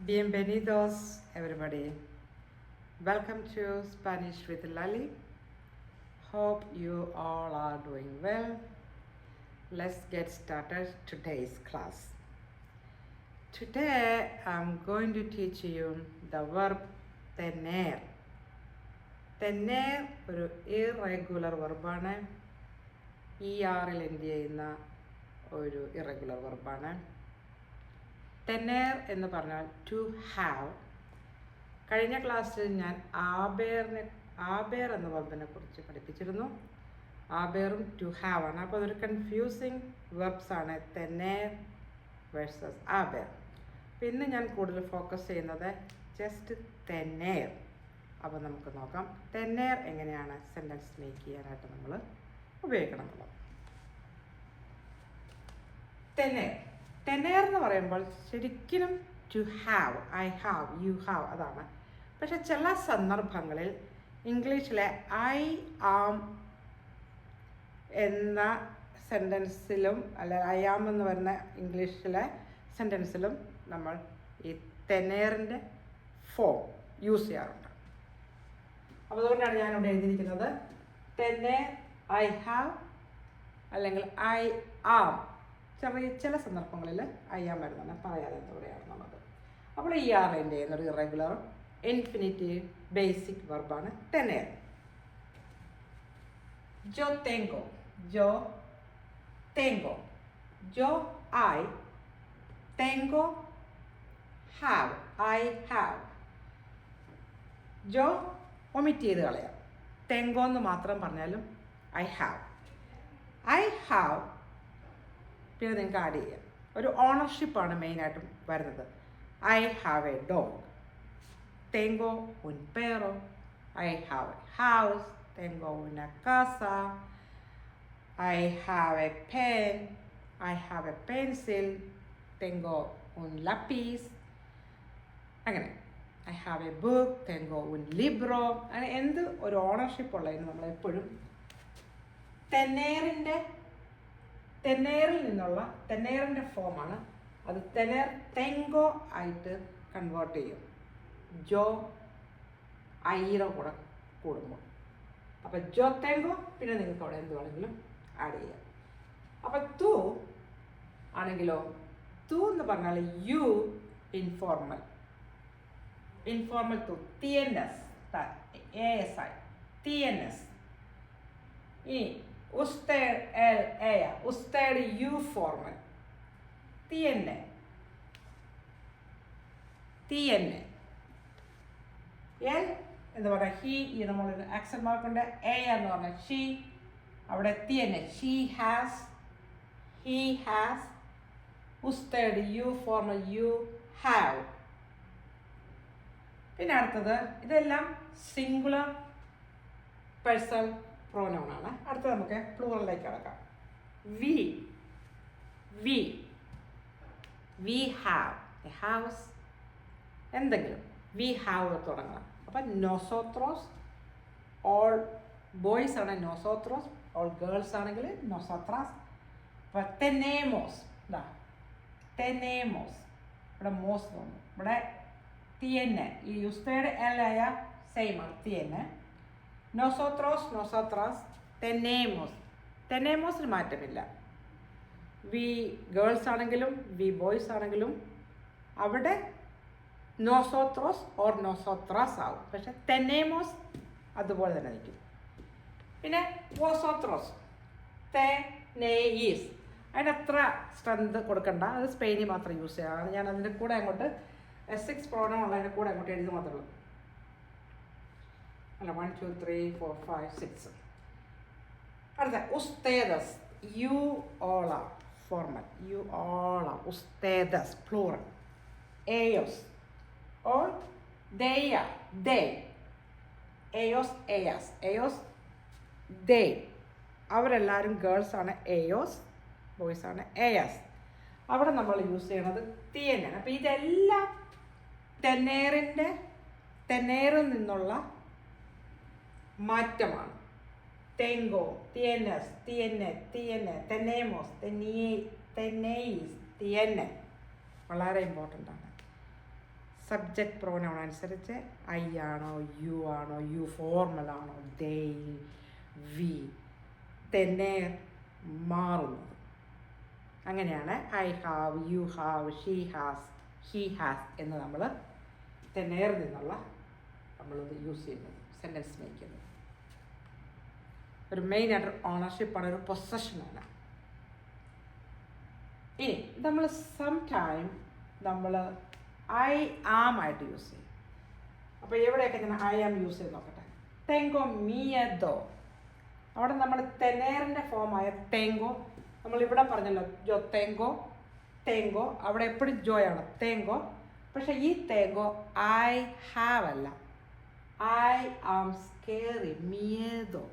Bienvenidos, everybody. Welcome to Spanish with Lali. Hope you all are doing well. Let's get started today's class. Today, I'm going to teach you the verb tener. Tener ഒരു irregular verb-ആണ്. ER-ൽ end ചെയ്യുന്ന ഒരു irregular verb-ആണ്. tener എന്ന് പറഞ്ഞാൽ to have. കഴിഞ്ഞ ക്ലാസ്സിൽ ഞാൻ ആബേർ എന്ന വെർബിനെ കുറിച്ച് പഠിപ്പിച്ചിരുന്നു. ആബേറും ടു ഹാവ് ആണ്. അപ്പോൾ അതൊരു കൺഫ്യൂസിങ് വെർബ്സ് ആണ് tener വേഴ്സസ് ആബേർ. പിന്നെ ഞാൻ കൂടുതൽ ഫോക്കസ് ചെയ്യുന്നത് ജസ്റ്റ് tener. അപ്പോൾ നമുക്ക് നോക്കാം tener എങ്ങനെയാണ് സെൻറ്റൻസ് മേക്ക് ചെയ്യാനായിട്ട് നമ്മൾ ഉപയോഗിക്കണം എന്നുള്ളത്. tener എന്ന് പറയുമ്പോൾ ശരിക്കും to have, I have, you have അതാണ്. പക്ഷെ ചില സന്ദർഭങ്ങളിൽ ഇംഗ്ലീഷിലെ ഐ ആം എന്ന സെൻറ്റൻസിലും അല്ലെ ഐ ആം എന്ന് പറയുന്ന ഇംഗ്ലീഷിലെ സെൻറ്റൻസിലും നമ്മൾ ഈ tenerൻ്റെ ഫോം യൂസ് ചെയ്യാറുണ്ട്. അപ്പോൾ അതുകൊണ്ടാണ് ഞാനിവിടെ എഴുതിയിരിക്കുന്നത് tener ഐ ഹാവ് അല്ലെങ്കിൽ ഐ ആം. ചില സന്ദർഭങ്ങളിൽ ഐ ആം വരുന്നതാണ്, പറയാതെ എന്തോടെയാണെന്നുള്ളത്. അപ്പോൾ ഈ ആറിൻ്റെ എന്നൊരു ഇറഗുലർ ഇൻഫിനിറ്റീവ് ബേസിക് വെർബാണ് tener. Yo tengo, yo tengo, yo I tengo, have, I have. yo omit ചെയ്ത് കളയാം. tengo എന്ന് മാത്രം പറഞ്ഞാലും ഐ ഹാവ്. ഐ ഹാവ് പിന്നെ നിങ്ങൾക്ക് ആഡ് ചെയ്യാം. ഒരു ഓണർഷിപ്പാണ് മെയിനായിട്ടും വരുന്നത്. I have A dog. tengo un perro. I have a house. tengo una casa. I have a pen. I have a pencil. tengo un lápiz. അങ്ങനെ I have A book. tengo un libro. അങ്ങനെ എന്ത് ഒരു ownership ഉള്ളതിന് നമ്മളെപ്പോഴും tenerൽ നിന്നുള്ള tenerൻ്റെ ഫോമാണ് അത് tengo ആയിട്ട് കൺവേർട്ട് ചെയ്യും. ജോ ഐയുടെ കൂടെ കൂടുമ്പോൾ. അപ്പോൾ ജോ tengo പിന്നെ നിങ്ങൾക്ക് അവിടെ എന്ത് വേണമെങ്കിലും ആഡ് ചെയ്യാം. അപ്പോൾ തു ആണെങ്കിലോ, തു എന്ന് പറഞ്ഞാൽ യു ഇൻഫോർമൽ തു tienes ASI tienes. ഇനി usted, él, ella, usted, you formal. Tiene. Él എന്ന് പറഞ്ഞാൽ ഹി, ഈ നമ്മളൊരു ആക്സെന്റ് മാർക്കുണ്ട്. ella എന്ന് പറഞ്ഞാൽ ഷീ, അവിടെ tiene, she has, he has. usted, you formal, you have. പിന്നെ അടുത്തത് ഇതെല്ലാം സിംഗുലർ പേഴ്സണൽ പ്രോനൗൺ ആണ്. അടുത്ത നമുക്ക് പ്ലൂറലിലേക്ക് കടക്കാം. വി ഹാവ് എ ഹൗസ്, എന്തെങ്കിലും വി ഹാവ് തുടങ്ങണം. അപ്പം നോസോത്രോസ്, ഓൾ ബോയ്സ് ആണ് നോസോത്രോസ്, ഓൾ ഗേൾസ് ആണെങ്കിൽ നോസോത്രാസ്. അപ്പം ടെനേമോസ്, ഇവിടെ മോസ് തോന്നുന്നു. ഇവിടെ tiene, ഈ usted എലായ സെയിം ആണ് tiene. nosotros, nosotras, tenemos മാറ്റമില്ല. വി ഗേൾസ് ആണെങ്കിലും വി ബോയ്സ് ആണെങ്കിലും അവിടെ nosotros ഓർ nosotras ആവും. പക്ഷെ tenemos അതുപോലെ തന്നെ നിൽക്കും. പിന്നെ vosotros, tenéis, അതിനത്ര സ്ട്രെങ്ത് കൊടുക്കണ്ട. അത് സ്പെയിനിൽ മാത്രം യൂസ് ചെയ്യാം. ഞാൻ അതിൻ്റെ കൂടെ അങ്ങോട്ട് S6 പ്രോനൗൺ ഉള്ളതിൻ്റെ കൂടെ അങ്ങോട്ട് എഴുതി മാത്രമേ ഉള്ളൂ. അല്ല 1 2 3 4 5 6. അടുത്ത ustedes, you all are formal, you all are. ustedes plural. ellos, all. they are, they. ellos, ellas, ellos, they. അവരെല്ലാവരും ഗേൾസ് ആണ്. ellos ബോയ്സ് ആണ്. ellas അവിടെ നമ്മൾ യൂസ് ചെയ്യണത് tiene. അപ്പോൾ ഇതെല്ലാം tenerൽ നിന്നുള്ള മാറ്റമാണ്. tengo, tienes, tiene, tenemos, tenéis, tiene വളരെ ഇമ്പോർട്ടൻ്റ് ആണ്. സബ്ജക്റ്റ് പ്രോനൗൺ അനുസരിച്ച് ഐ ആണോ യു ആണോ യു ഫോർമൽ ആണോ ദേ വി തെന്നേർ മാറുന്നത്. അങ്ങനെയാണ് I have, you have, she has, he has എന്ന് നമ്മൾ തെന്നേറിൽ നിന്നുള്ള നമ്മളത് യൂസ് ചെയ്യുന്നത്, സെൻറ്റൻസ് മേക്ക് ചെയ്യുന്നത്. ഒരു മെയിനായിട്ട് ഓണർഷിപ്പാണ്, ഒരു പൊസഷനാണ്. ഇനി നമ്മൾ സം ടൈം നമ്മൾ ഐ ആം ആയിട്ട് യൂസ് ചെയ്യും. അപ്പോൾ എവിടെയൊക്കെ ഞാൻ ഐ ആം യൂസ് ചെയ്ത് നോക്കട്ടെ. തെങ്കോ മിയദോ, അവിടെ നമ്മൾ തെനേറിൻ്റെ ഫോമായ തെങ്കോ, നമ്മളിവിടെ പറഞ്ഞല്ലോ ജോ തെങ്കോ തെങ്കോ, അവിടെ എപ്പോഴും ജോയാണ് തെങ്കോ. പക്ഷെ ഈ തെങ്കോ ഐ ഹാവ് അല്ല, ഐ ആം സ്കേറി മിയദോ,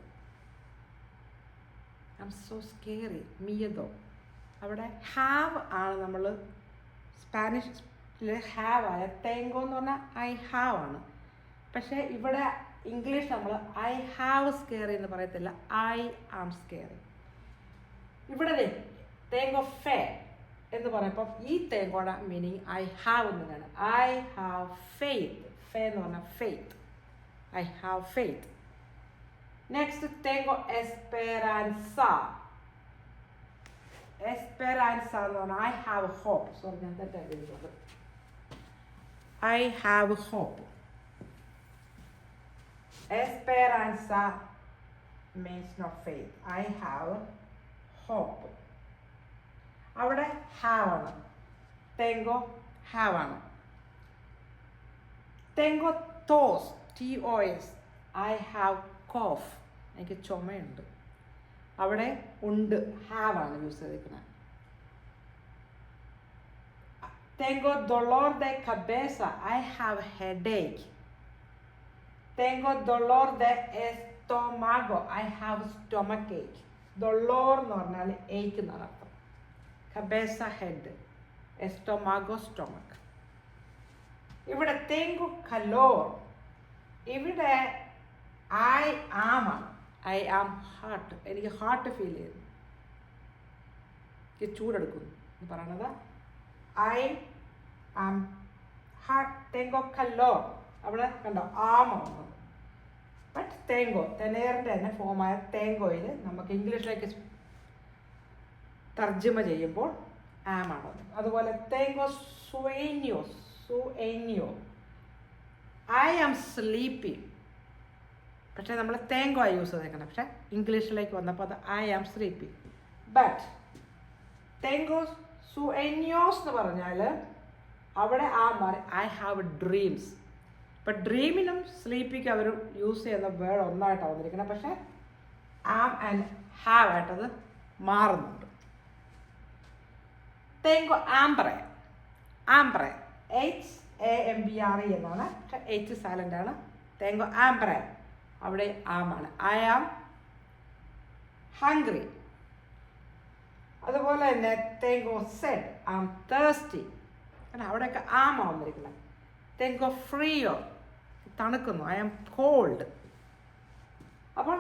ഐ ആം സോ സ്കേറി മിയദോ. അവിടെ ഹാവ് ആണ്, നമ്മൾ സ്പാനിഷിൽ ഹാവ് ആയ തെങ്കോ എന്ന് പറഞ്ഞാൽ ഐ ഹാവ് ആണ്. പക്ഷേ ഇവിടെ ഇംഗ്ലീഷ് നമ്മൾ ഐ ഹാവ് സ്കേറി എന്ന് പറയത്തില്ല, ഐ ആം സ്കേറി. ഇവിടെ തേങ്കോ ഫേ എന്ന് പറയുമ്പോൾ ഈ തേങ്കോടെ മീനിങ് ഐ ഹാവ് എന്നതാണ്. ഐ ഹാവ് ഫെയ്ത്ത്, ഫേ എന്ന് പറഞ്ഞാൽ faith, I have faith. Next തേങ്കോ എസ്പെറാൻസ. എസ്പെറാൻസ എന്ന് പറഞ്ഞാൽ ഐ ഹാവ് ഹോപ്പ്. സോറി, ഞാൻ തെറ്റായിട്ട് I have hope. Esperanza means not faith. I have hope. അവിടെ ഹാവ് ആണ്, തെങ്കോ ഹാവ് ആണ്. തെങ്കോ തോസ്, TOS, ഐ ഹാവ് കോഫ്, എനിക്ക് ചുമയുണ്ട്. അവിടെ ഉണ്ട്, ഹാവ് ആണ് യൂസ് ചെയ്തിരിക്കുന്നത്. തെങ്കോ dolor de cabeza, I have headache. Tengo dolor de estómago, I have stomach ache. Dolor എന്ന് പറഞ്ഞാൽ ache എന്നാണ് അർത്ഥം. Cabeza head, estómago stomach. ഇവിടെ tengo calor, ഇവിടെ I am ആണ്, I am hot, എനിക്ക് ഹാർട്ട് ഫീൽ ചെയ്യുന്നു, എനിക്ക് ചൂടെടുക്കുന്നു എന്ന് പറയണത് I am hot. Tengo calor, അവിടെ കണ്ടോ ആമ വന്നത്. ബട്ട് തേങ്കോ, തെനേറിൻ്റെ തന്നെ ഫോമായ തേങ്കോയിൽ നമുക്ക് ഇംഗ്ലീഷിലേക്ക് തർജ്ജമ ചെയ്യുമ്പോൾ ആമാണ് വന്നത്. അതുപോലെ തേങ്കോ സുവൈന്യോ, സുവൈന്യോ, ഐ ആം സ്ലീപ്പി. പക്ഷേ നമ്മൾ തേങ്കോ യൂസ് ചെയ്തേക്കണം. പക്ഷേ ഇംഗ്ലീഷിലേക്ക് വന്നപ്പോൾ അത് ഐ ആം സ്ലീപ്പി. ബട്ട് തേങ്കോ സുവൈന്യോസ് എന്ന് പറഞ്ഞാൽ അവിടെ ആ മാറി ഐ ഹാവ് ഡ്രീംസ്. ഇപ്പം ഡ്രീമിനും സ്ലീപ്പിക്കും അവർ യൂസ് ചെയ്യുന്ന വേർഡ് ഒന്നായിട്ടാണ് വന്നിരിക്കുന്നത്. പക്ഷേ ആം ആൻഡ് ഹാവ് ആയിട്ടത് മാറുന്നുണ്ട്. തെങ്കോ ആംബ്രെ, ആംബ്രെ HAMBRE എന്നാണ്, പക്ഷേ H സൈലൻ്റ് ആണ്. തെങ്കോ ആംബ്രെ, അവിടെ ആമാണ്. I am hungry. അതുപോലെ തന്നെ തെങ്കോ സെഡ്, ഐ ആം തേഴ്സ്റ്റി, കാരണം അവിടെയൊക്കെ ആമാണ് വന്നിരിക്കുന്നത്. തെങ്കോ ഫ്രീയോ, തണുക്കുന്നു, ഐ ആം കോൾഡ്. അപ്പോൾ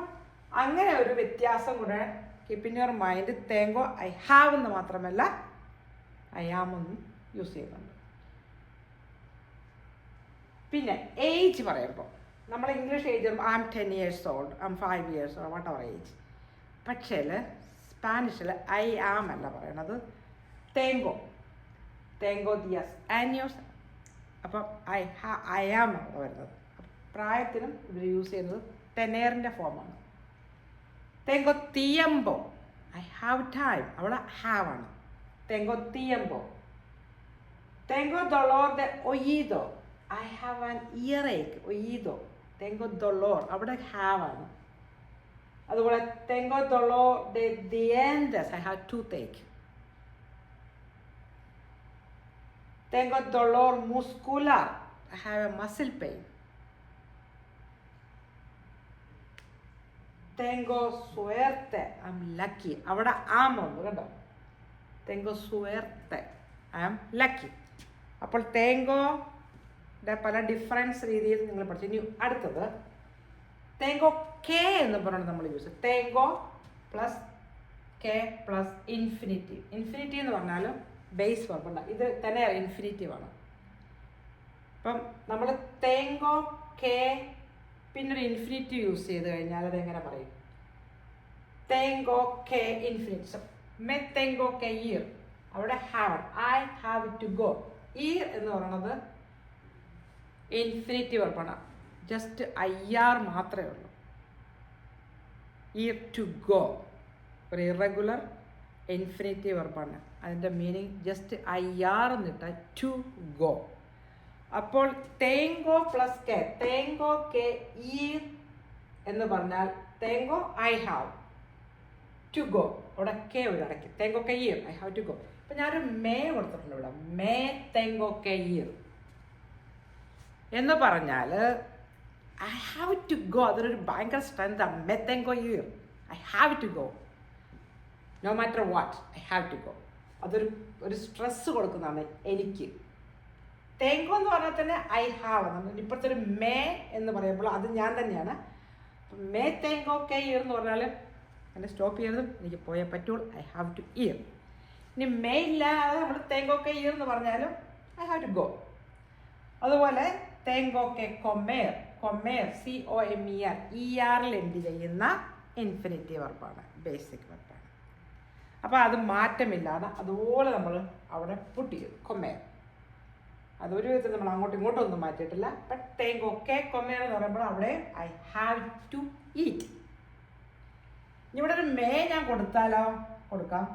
അങ്ങനെ ഒരു വ്യത്യാസം കൂടെ കീപ്പ് ഇൻ യുവർ മൈൻഡ്. തെങ്കോ ഐ ഹാവ് എന്ന് മാത്രമല്ല ഐ ആം എന്നും യൂസ് ചെയ്യുന്നുണ്ട്. പിന്നെ ഏജ് പറയുമ്പോൾ നമ്മൾ English age I am 10 years old, I am 5 years old, whatever age. പക്ഷേ സ്പാനിഷിൽ ഐ ആം അല്ല പറയണത്, തെങ്കോ, തെങ്കോ ദിയാസ് ആനിയോസ്. അപ്പം ഐ ആം ആണ് വരുന്നത്. പ്രായത്തിനും ഇവർ യൂസ് ചെയ്യുന്നത് തെനേറിൻ്റെ ഫോമാണ്. തെങ്കോ തിയമ്പോ, ഐ ഹാവ് ടൈം, അവിടെ ഹാവ് ആണ്. തെങ്കോ തിയമ്പോ. തെങ്കോ ഡൊളോർ ദെ ഒയീദോ, I have an earache, ഒയീദോ. തെങ്കോ ഡൊളോർ, അവിടെ ഹാവ് ആണ്. അതുപോലെ തെങ്കോ ഡൊളോർ ദെ ദിയൻഡസ്, I have toothache. Tengo dolor muscular, I have a muscle pain. Tengo suerte, I'm lucky. അവിടെ ആം ഉണ്ട് കേട്ടോ. Tengo suerte, I am lucky. അപ്പോൾ തേങ്കോയുടെ പല ഡിഫറൻസ് രീതിയിൽ നിങ്ങൾ പഠിച്ചു. ഇനി അടുത്തത് തേങ്കോ കെ എന്ന് പറഞ്ഞാൽ നമ്മൾ യൂസ് ചെയ്യും. തേങ്കോ പ്ലസ് കെ പ്ലസ് ഇൻഫിനിറ്റീവ്. ഇൻഫിനിറ്റീവ് എന്ന് പറഞ്ഞാൽ ബേസ് വെർബ് ഉണ്ട്. ഇത് തന്നെ ഇൻഫിനിറ്റീവ് ആണ്. അപ്പം നമ്മൾ തേങ്കോ കെ പിന്നൊരു ഇൻഫിനിറ്റീവ് യൂസ് ചെയ്ത് കഴിഞ്ഞാൽ അതെങ്ങനെ പറയും? തേങ്കോ കെ ഇൻഫിനിറ്റ്. മെ തേങ്കോ കെ ഇയർ, അവിടെ have, I have to go. ഇയർ എന്ന് പറയുന്നത് ഇൻഫിനിറ്റീവ് വെർബാണ്, ജസ്റ്റ് IR മാത്രമേ ഉള്ളൂ. ഇയർ ടു ഗോ ഒരു ഇറഗുലർ ഇൻഫിനിറ്റീവ് വെർബാണ്. അതിൻ്റെ മീനിങ് ജസ്റ്റ് IR എന്നിട്ട് ടു ഗോ. അപ്പോൾ തേങ്കോ പ്ലസ് കെ, തേങ്കോ കെ ഇയർ എന്ന് പറഞ്ഞാൽ തേങ്കോ ഐ ഹാവ് ടു ഗോ, അവിടെ കെ ഒരു അടയ്ക്ക്, തേങ്കോ കെ year I have to go. അപ്പം ഞാനൊരു മേ കൊടുത്തിട്ടുണ്ട് ഇവിടെ, മേ തേങ്കോ കെ ഇയർ എന്ന് പറഞ്ഞാൽ ഐ ഹാവ് ടു ഗോ. അതൊരു ഭയങ്കര സ്ട്രെങ്താണ്. മേ തേങ്കോ ഇയർ I have to go, no matter what I have to go. അതൊരു സ്ട്രെസ് കൊടുക്കുന്നതാണ് എനിക്ക്. തേങ്കോ എന്ന് പറഞ്ഞാൽ തന്നെ ഐ ഹാവ്, നമ്മൾ ഇപ്പോഴത്തെ ഒരു മേ എന്ന് പറയുമ്പോൾ അത് ഞാൻ തന്നെയാണ്. മേ തേങ്കോ കെ ഇയർ എന്ന് പറഞ്ഞാൽ എന്നെ സ്റ്റോപ്പ് ചെയ്യരുതും, എനിക്ക് പോയേ പറ്റുള്ളൂ, ഐ ഹാവ് ടു ഇയർ. ഇനി മേ ഇല്ലാതെ നമ്മൾ തേങ്കോ കെ ഇയർ എന്ന് പറഞ്ഞാലും ഐ ഹാവ് ടു ഗോ. അതുപോലെ തേങ്കോ കെ കൊമേർ, കൊമേർ COMER ERൽ എൻഡ് ചെയ്യുന്ന ഇൻഫിനിറ്റീവ് വെർബാണ്, ബേസിക് വെർബാണ്. അപ്പോൾ അത് മാറ്റമില്ലാതെ അതുപോലെ നമ്മൾ അവിടെ പുട്ട് ചെയ്തു കൊമേർ. അതൊരു വിധത്തിൽ നമ്മൾ അങ്ങോട്ടും ഇങ്ങോട്ടും ഒന്നും മാറ്റിയിട്ടില്ല. ബട്ട് തേങ്കോ കെ കൊമേർ എന്ന് പറയുമ്പോൾ അവിടെ ഐ ഹാവ് ടു ഈറ്റ്. ഇനി ഇവിടെ ഒരു മേ ഞാൻ കൊടുത്താലോ? കൊടുക്കാം.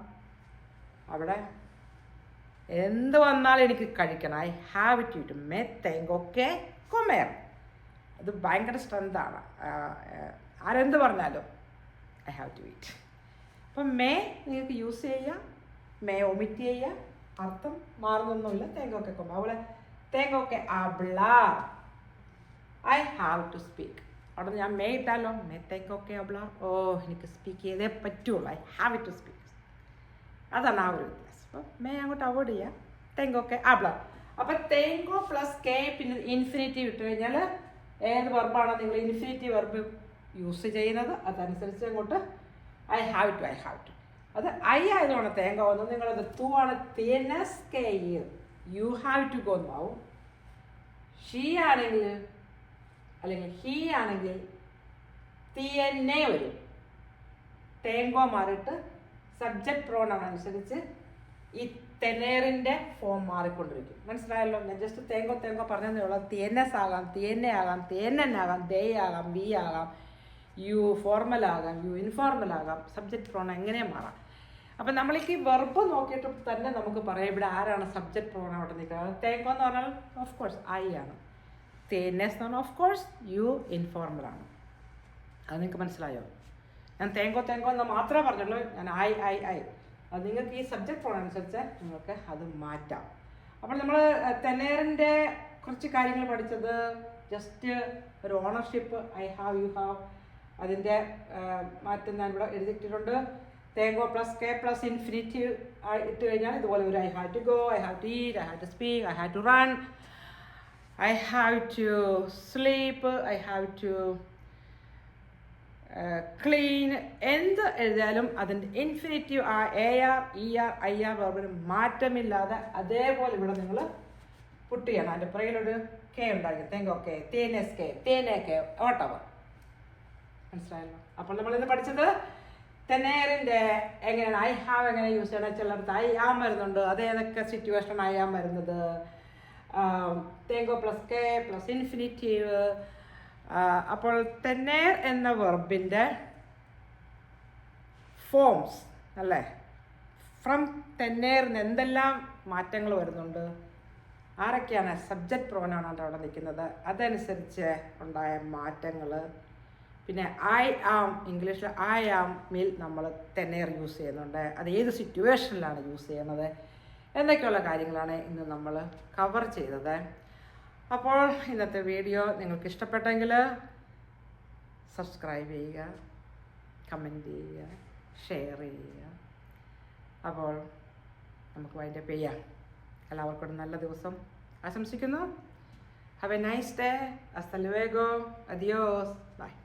അവിടെ എന്ത് വന്നാലും എനിക്ക് കഴിക്കണം, ഐ ഹാവ് ടു ഈറ്റ്. മേ തേങ്കോ കെ കൊമേർ, അത് ഭയങ്കര സ്ട്രെങ്താണ്. ആരെന്ത് പറഞ്ഞാലും ഐ ഹാവ് ടു ഈറ്റ്. അപ്പം മേ നിങ്ങൾക്ക് യൂസ് ചെയ്യാം, മേ ഒമിറ്റ് ചെയ്യുക, അർത്ഥം മാറുന്നൊന്നുമില്ല. തേങ്കോ കെ കൊമേർ. അതുപോലെ തേങ്കോ കെ hablar, I have to speak. അവിടെ ഞാൻ മേ ഇട്ടാലോ? മേ തേങ്കോ കെ hablar, ഓ എനിക്ക് സ്പീക്ക് ചെയ്തേ പറ്റുള്ളൂ, ഐ ഹാവ് ടു സ്പീക്ക്. അതാണ് ആ ഒരു വ്യത്യാസം. അപ്പോൾ മേ അങ്ങോട്ട് അവോയ്ഡ് ചെയ്യാം. തേങ്കോ കെ hablar. അപ്പം തേങ്കോ പ്ലസ് കെ പിന്നെ ഇൻഫിനിറ്റീവ് ഇട്ട് കഴിഞ്ഞാൽ ഏത് വെർബാണോ നിങ്ങൾ ഇൻഫിനിറ്റീവ് വെർബ് യൂസ് ചെയ്യുന്നത് അതനുസരിച്ച് അങ്ങോട്ട് I have to, I have to. അത് ഐ ആയതുകൊണ്ട് തേങ്കോ വന്നത്. നിങ്ങളത് ടു ആണ്, തേനസ് കെ ഇയർ യു ഹാവ് ടു ഗോ എന്നാവും. ഷീ ആണെങ്കിൽ അല്ലെങ്കിൽ ഹീ ആണെങ്കിൽ തിയന്നെ വരും. തേങ്കോ മാറിയിട്ട് സബ്ജക്റ്റ് പ്രോണൗൺ അനുസരിച്ച് ഈ തെനേറിൻ്റെ ഫോം മാറിക്കൊണ്ടിരിക്കും. മനസ്സിലായല്ലോ? ഞാൻ ജസ്റ്റ് തേങ്കോ തേങ്കോ പറഞ്ഞതേ ഉള്ളൂ. തിയനസ് ആകാം, തിയന്നെ ആകാം, തേനന്നാകാം, ദേ ആകാം, വി ആകാം, യു ഫോർമൽ ആകാം, യു ഇൻഫോർമൽ ആകാം. സബ്ജക്റ്റ് പ്രോണൗൺ എങ്ങനെയും മാറാം. അപ്പം നമ്മൾക്ക് ഈ വെർബ് നോക്കിയിട്ട് തന്നെ നമുക്ക് പറയാം ഇവിടെ ആരാണ് സബ്ജക്റ്റ് പ്രോണൗൺ അവിടെ നിൽക്കുന്നത്. തേങ്കോ എന്ന് പറഞ്ഞാൽ ഓഫ് കോഴ്സ് ഐ ആണ്. തേനസ് എന്ന് പറഞ്ഞാൽ ഓഫ് കോഴ്സ് യു ഇൻഫോർമലാണ്. അത് നിങ്ങൾക്ക് മനസ്സിലായോ? ഞാൻ തേങ്കോ തേങ്കോ എന്ന് മാത്രമേ പറഞ്ഞുള്ളൂ. ഞാൻ ഐ അത് നിങ്ങൾക്ക് ഈ സബ്ജക്റ്റ് പ്രോണൗൺ അനുസരിച്ച് നിങ്ങൾക്ക് അത് മാറ്റാം. അപ്പോൾ നമ്മൾ തെനേറിൻ്റെ കുറച്ച് കാര്യങ്ങൾ പഠിച്ചത് ജസ്റ്റ് ഒരു ownership, I have, you have, അതിൻ്റെ മാറ്റം ഞാൻ ഇവിടെ എഴുതിയിട്ടുണ്ട്. തേങ്കോ പ്ലസ് കെ പ്ലസ് ഇൻഫിനിറ്റീവ് ഇട്ട് കഴിഞ്ഞാൽ ഇതുപോലെ ഒരു I have to go, I have to eat, I have to speak, I have to run, I have to sleep, I have to clean. എന്ത് എഴുതിയാലും അതിൻ്റെ ഇൻഫിനിറ്റീവ് AR ER IR വെർബിന് മാറ്റമില്ലാതെ അതേപോലെ ഇവിടെ നിങ്ങൾ പുട്ട് ചെയ്യണം. അതിൻ്റെ പുറകിലൊരു കെ ഉണ്ടാക്കി, തേങ്കോ കെ, തേനസ് കെ, തേനെ കെ, ഓട്ടവർ. മനസ്സിലായല്ലോ? അപ്പോൾ നമ്മളിന്ന് പഠിച്ചത് തെനേറിൻ്റെ എങ്ങനെയാണ് ഐ ഹാവ് എങ്ങനെ യൂസ് ചെയ്യണം. ചിലർക്ക് ഐ ആം വരുന്നുണ്ട്, അത് ഏതൊക്കെ സിറ്റുവേഷൻ ഐ ആം വരുന്നത്. തേങ്കോ പ്ലസ് കെ പ്ലസ് ഇൻഫിനിറ്റീവ്. അപ്പോൾ തെനേർ എന്ന വെർബിൻ്റെ ഫോംസ് അല്ലേ, ഫ്രം തെനേറിന് എന്തെല്ലാം മാറ്റങ്ങൾ വരുന്നുണ്ട്, ആരൊക്കെയാണ് സബ്ജക്റ്റ് പ്രോനൗൺ അവിടെ നിൽക്കുന്നത്, അതനുസരിച്ച് ഉണ്ടായ മാറ്റങ്ങൾ. പിന്നെ ഐ ആം, ഇംഗ്ലീഷിൽ ഐ ആമിൽ നമ്മൾ തെനേർ യൂസ് ചെയ്യുന്നുണ്ട്. അത് ഏത് സിറ്റുവേഷനിലാണ് യൂസ് ചെയ്യുന്നത് എന്നൊക്കെയുള്ള കാര്യങ്ങളാണ് ഇന്ന് നമ്മൾ കവർ ചെയ്തത്. അപ്പോൾ ഇന്നത്തെ വീഡിയോ നിങ്ങൾക്ക് ഇഷ്ടപ്പെട്ടെങ്കിൽ സബ്സ്ക്രൈബ് ചെയ്യുക, കമൻറ്റ് ചെയ്യുക, ഷെയർ ചെയ്യുക. അപ്പോൾ നമുക്ക് വൈൻഡപ്പ് ചെയ്യാം. എല്ലാവർക്കും നല്ല ദിവസം ആശംസിക്കുന്നു. Have a nice day. ഹasta luego. Adiós. Bye.